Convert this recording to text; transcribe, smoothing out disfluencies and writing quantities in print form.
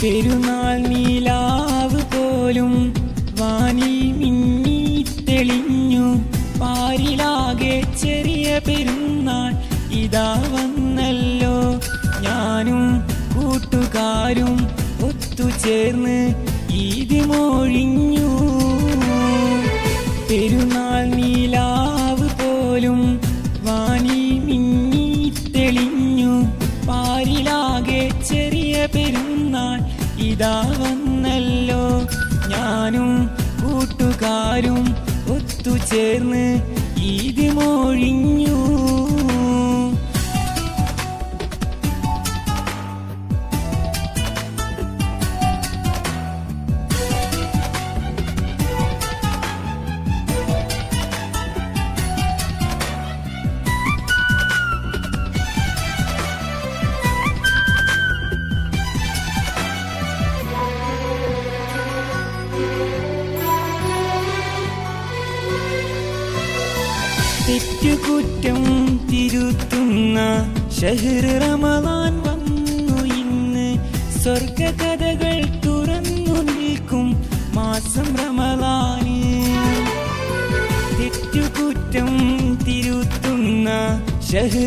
പെരുന്നാൾ നീലാവ് പോലും വാനിൽ മിന്നി തെളിഞ്ഞു. പാരിലാകെ ചെറിയ പെരുന്നാൾ ഇതാ വന്നല്ലോ. ഞാനും കൂട്ടുകാരും ഒത്തുചേർന്ന് ഈദ് മൊഴിഞ്ഞു. പെരുന്നാൾ നീലാവ് പോലും വാനിൽ മിന്നി തെളിഞ്ഞു. പാരിലാകെ ചെറിയ പെരുന്നാൾ ഇതാ വന്നല്ലോ. ഞാനും കൂട്ടുകാരും ഒത്തുചേർന്ന് ഈദ് മൊഴിഞ്ഞു. തെറ്റുകുറ്റം തിരുത്തുന്ന ഷഹ്ർ റമളാൻ വന്നു ഇന്ന്. സ്വർഗകഥകൾ തുറന്നു നിൽക്കും മാസം റമളാന്. തെറ്റുകുറ്റം തിരുത്തുന്ന ഷഹ്ർ